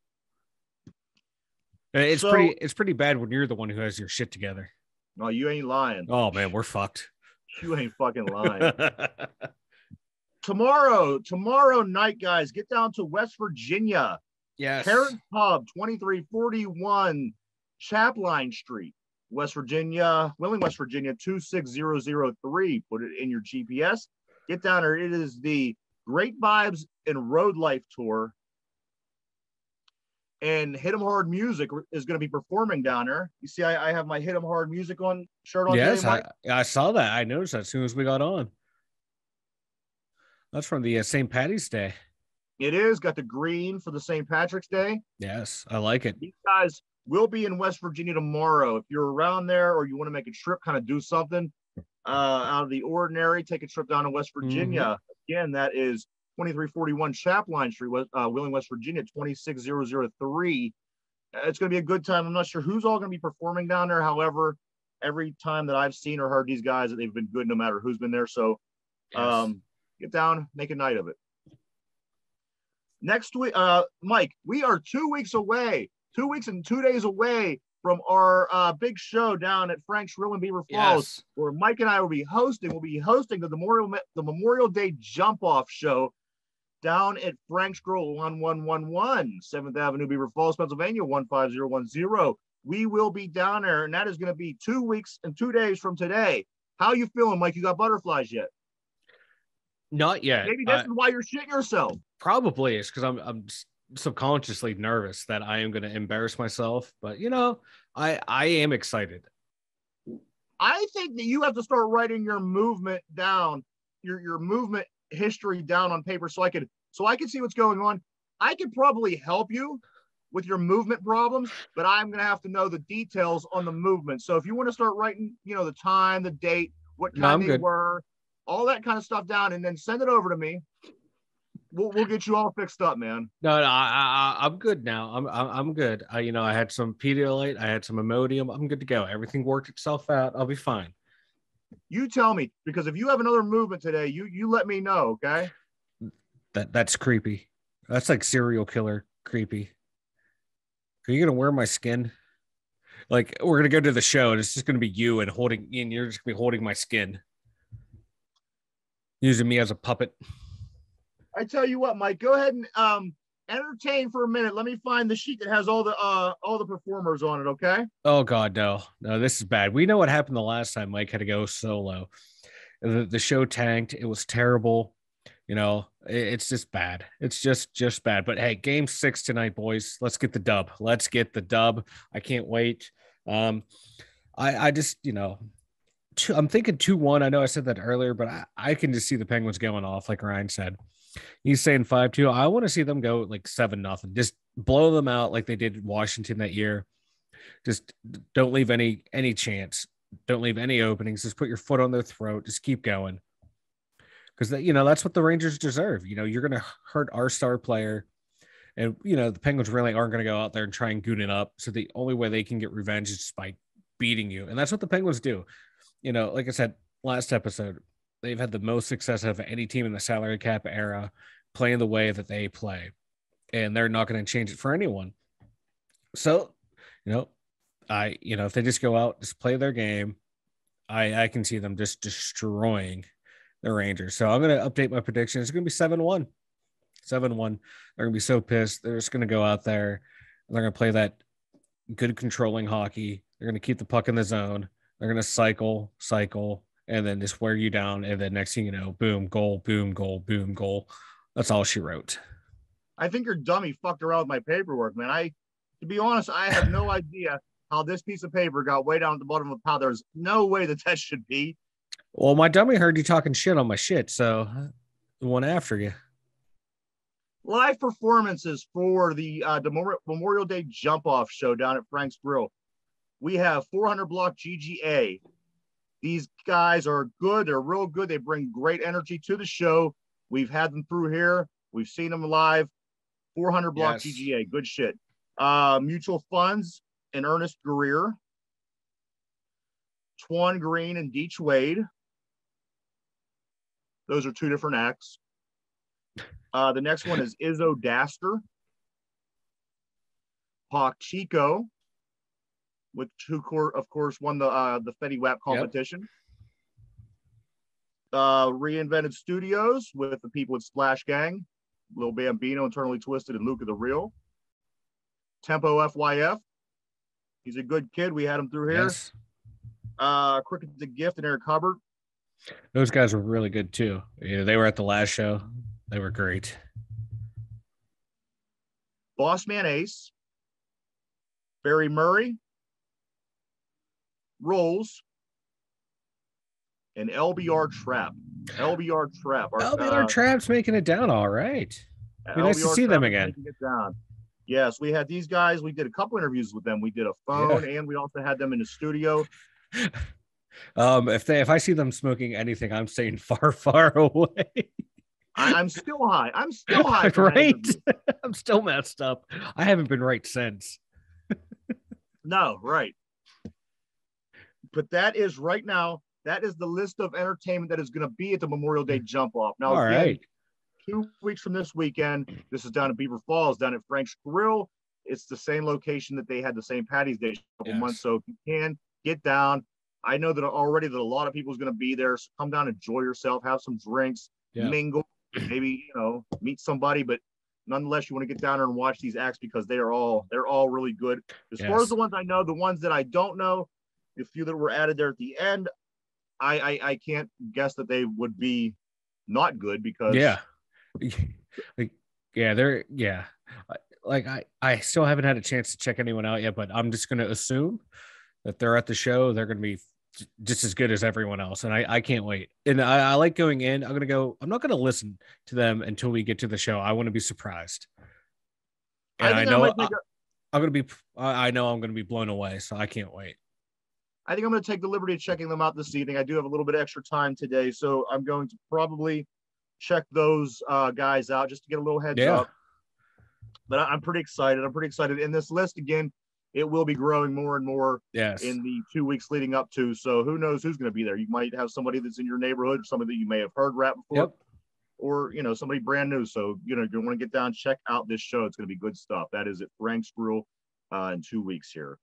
It's pretty bad when you're the one who has your shit together. No, you ain't lying. Oh man, we're fucked. You ain't fucking lying. Tomorrow night, guys, get down to West Virginia. Yes. Parents Pub, 2341 Chapline Street, West Virginia, Wheeling, West Virginia, 26003. Put it in your GPS. Get down there. It is the Great Vibes and Road Life Tour. And Hit 'em Hard Music is going to be performing down there. You see, I have my Hit 'em Hard Music shirt on. Yes, today, I saw that. I noticed that as soon as we got on. That's from the St. Patty's Day. It is. Got the green for the St. Patrick's Day. Yes, I like it. These guys will be in West Virginia tomorrow. If you're around there or you want to make a trip, kind of do something out of the ordinary, take a trip down to West Virginia. Mm-hmm. Again, that is 2341 Chapline Street, Wheeling, West Virginia, 26003. It's going to be a good time. I'm not sure who's all going to be performing down there. However, every time that I've seen or heard these guys, they've been good no matter who's been there. So yes. Get down, make a night of it. Next week, Mike, we are 2 weeks away, 2 weeks and 2 days away from our big show down at Frank's Grill in Beaver Falls, where Mike and I will be hosting. We'll be hosting the Memorial Day Jump Off Show down at Frank's Grill, 1111 7th Avenue, Beaver Falls, Pennsylvania, 15010. We will be down there, and that is going to be 2 weeks and 2 days from today. How you feeling, Mike? You got butterflies yet? Not yet. Maybe this is why you're shitting yourself. Probably it's because I'm subconsciously nervous that I am going to embarrass myself. But I am excited. I think that you have to start writing your movement down, your movement history down on paper, so I could see what's going on. I could probably help you with your movement problems, but I'm going to have to know the details on the movement. So if you want to start writing, the time, the date, what time they were, all that kind of stuff down, and then send it over to me. We'll get you all fixed up, man. No, I'm good now. I'm good. I had some Pedialyte, I had some Imodium. I'm good to go. Everything worked itself out. I'll be fine. You tell me, because if you have another movement today, you let me know, okay? That's creepy. That's like serial killer creepy. Are you gonna wear my skin? Like we're gonna go to the show, and it's just gonna be you and you're just gonna be holding my skin. Using me as a puppet. I tell you what, Mike, go ahead entertain for a minute. Let me find the sheet that has all the performers on it, okay? Oh God, no. This is bad. We know what happened the last time Mike had to go solo. The show tanked. It was terrible. It's just bad. It's just bad. But hey, game 6 tonight, boys. Let's get the dub. I can't wait. I just, I'm thinking 2-1. I know I said that earlier, but I can just see the Penguins going off, like Ryan said. He's saying 5-2. I want to see them go like 7-0. Just blow them out like they did Washington that year. Just don't leave any chance. Don't leave any openings. Just put your foot on their throat. Just keep going. Because, that's what the Rangers deserve. You're going to hurt our star player. And, the Penguins really aren't going to go out there and try and goon it up. So the only way they can get revenge is just by beating you. And that's what the Penguins do. Like I said, last episode, they've had the most success of any team in the salary cap era playing the way that they play. And they're not going to change it for anyone. So, if they just go out, just play their game, I can see them just destroying the Rangers. So I'm going to update my prediction. It's going to be 7-1. 7-1. They're going to be so pissed. They're just going to go out there and they're going to play that good controlling hockey. They're going to keep the puck in the zone. They're going to cycle, and then just wear you down. And then next thing you know, boom, goal, boom, goal, boom, goal. That's all she wrote. I think your dummy fucked around with my paperwork, man. To be honest, I have no idea how this piece of paper got way down at the bottom of the pile. There's no way that should be. Well, my dummy heard you talking shit on my shit, so the one after you. Live performances for the Memorial Day jump-off show down at Frank's Grill. We have 400 block GGA. These guys are good. They're real good. They bring great energy to the show. We've had them through here. We've seen them live. 400 block Yes. GGA. Good shit. Mutual Funds and Ernest Greer. Twan Green and Deech Wade. Those are 2 different acts. The next one is Izzo Daster. Hawk Chico, of course, won the Fetty Wap competition. Yep. Reinvented Studios with the people at Splash Gang, Lil Bambino, Internally Twisted, and Luca the Real. Tempo FYF. He's a good kid. We had him through here. Yes. Cricket the Gift and Eric Hubbard. Those guys were really good too. They were at the last show. They were great. Boss Man Ace. Barry Murray. Rolls. And LBR Trap. LBR Trap's making it down all right. Be nice to see them again. Yes, we had these guys. We did a couple interviews with them. We did a phone, and we also had them in the studio. If I see them smoking anything, I'm staying far away. I'm still high. Right. I'm still messed up. I haven't been right since. No, right. But that is right now. That is the list of entertainment that is going to be at the Memorial Day jump off. Now, all again, right. 2 weeks from this weekend, this is down at Beaver Falls, down at Frank's Grill. It's the same location that they had the St. Patty's Day a couple months. So if you can get down, I know that already that a lot of people is going to be there. So come down, enjoy yourself, have some drinks, mingle, maybe meet somebody. But nonetheless, you want to get down there and watch these acts because they're all really good. As far as the ones I know, the ones that I don't know, the few that were added there at the end, I can't guess that they would be not good because I still haven't had a chance to check anyone out yet, but I'm just going to assume that they're at the show. They're going to be just as good as everyone else. And I can't wait. And I like going in. I'm not going to listen to them until we get to the show. I want to be surprised. And I know I'm going to be blown away. So I can't wait. I think I'm going to take the liberty of checking them out this evening. I do have a little bit of extra time today, so I'm going to probably check those guys out just to get a little heads up. But I'm pretty excited. And this list, again, it will be growing more and more in the 2 weeks leading up to. So who knows who's going to be there? You might have somebody that's in your neighborhood, or somebody that you may have heard rap before, or somebody brand new. So you want to get down, check out this show. It's going to be good stuff. That is at Frank's Grill in 2 weeks here.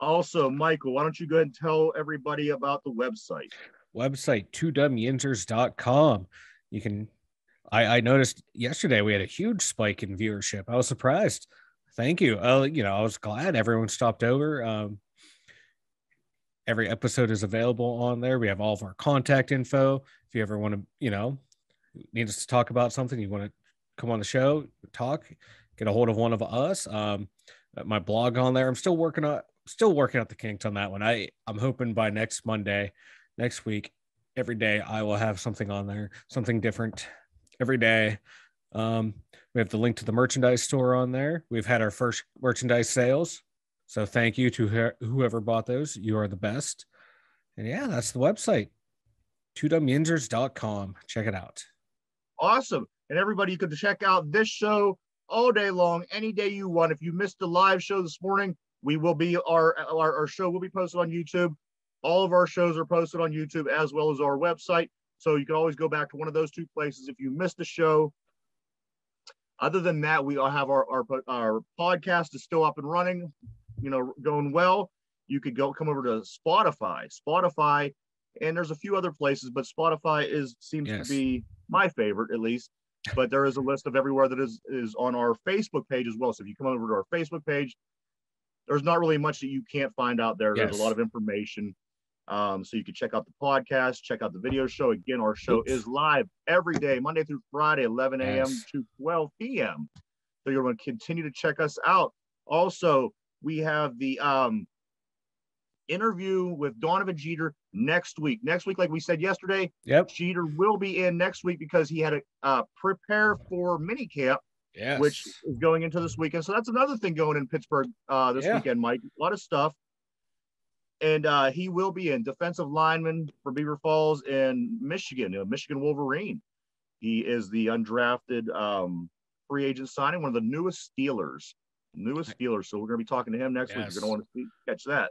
Also, Michael, why don't you go ahead and tell everybody about the website? Website 2dumyinzers.com. You can I noticed yesterday we had a huge spike in viewership. I was surprised. Thank you. I was glad everyone stopped over. Every episode is available on there. We have all of our contact info. If you ever want to, need us to talk about something, you want to come on the show, talk, get a hold of one of us. My blog on there. I'm still working out the kinks on that one. I'm hoping by next week, every day I will have something on there, something different every day. We have the link to the merchandise store on there. We've had our first merchandise sales. So thank you to whoever bought those. You are the best. And yeah, that's the website, 2dumbyinzers.com. Check it out. Awesome. And everybody, you can check out this show all day long, any day you want. If you missed the live show this morning, our show will be posted on YouTube. All of our shows are posted on YouTube as well as our website. So you can always go back to one of those two places if you missed the show. Other than that, we all have our podcast is still up and running, going well. You could come over to Spotify, and there's a few other places, but Spotify seems to be my favorite, at least. But there is a list of everywhere that is on our Facebook page as well. So if you come over to our Facebook page, there's not really much that you can't find out there. There's a lot of information. So you can check out the podcast, check out the video show. Again, our show is live every day, Monday through Friday, 11 a.m. to 12 p.m. So you're going to continue to check us out. Also, we have the interview with Donovan Jeter next week. Next week, like we said yesterday, Jeter will be in next week because he had to prepare for minicamp, which is going into this weekend. So that's another thing going in Pittsburgh this weekend, Mike. A lot of stuff. And he will be in defensive lineman for Beaver Falls in Michigan, Michigan Wolverine. He is the undrafted free agent signing, one of the newest Steelers. So we're going to be talking to him next week. You're going to want to catch that.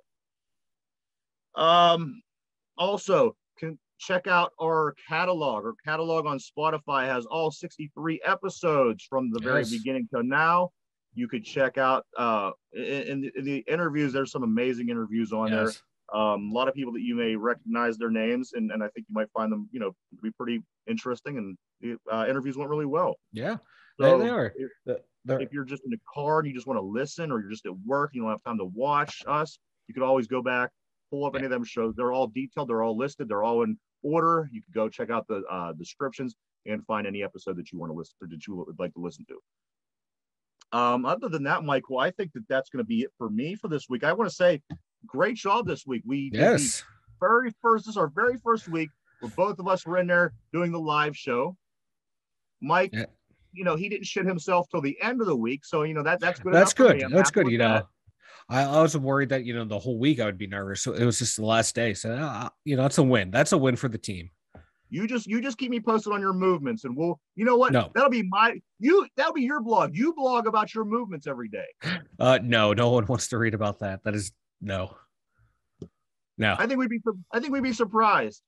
Also, can check out our catalog. Our catalog on Spotify has all 63 episodes from the very beginning to now. You could check out in the interviews. There's some amazing interviews on there. A lot of people that you may recognize their names, and I think you might find them, to be pretty interesting. And the interviews went really well. Yeah, so they are. If you're just in the car and you just want to listen, or you're just at work, you don't have time to watch us, you could always go back, pull up any of them shows. They're all detailed. They're all listed. They're all in order. You can go check out the descriptions and find any episode that you want to listen to, that you would like to listen to. Other than that, Michael, I think that's going to be it for me for this week. I want to say, great job this week. This is our very first week where both of us were in there doing the live show. Mike, he didn't shit himself till the end of the week, so that's good. That's good. That's good. I was worried that the whole week I would be nervous. So it was just the last day. So it's a win. That's a win for the team. You just keep me posted on your movements, and that'll be your blog. You blog about your movements every day. No one wants to read about that. That is no. I think we'd be surprised.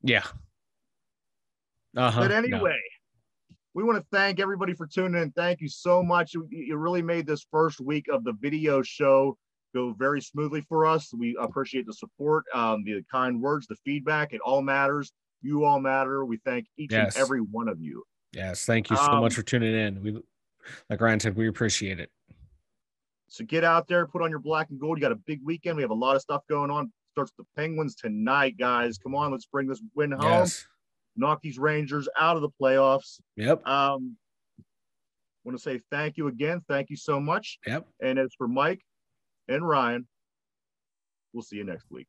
Yeah. But anyway, we want to thank everybody for tuning in. Thank you so much. You really made this first week of the video show go very smoothly for us. We appreciate the support, the kind words, the feedback. It all matters. You all matter. We thank each and every one of you. Yes, thank you so much for tuning in. Like Ryan said, we appreciate it. So get out there, put on your black and gold. You got a big weekend. We have a lot of stuff going on. Starts with the Penguins tonight, guys. Come on, let's bring this win home. Knock these Rangers out of the playoffs. Want to say thank you again. Thank you so much. And as for Mike and Ryan, we'll see you next week.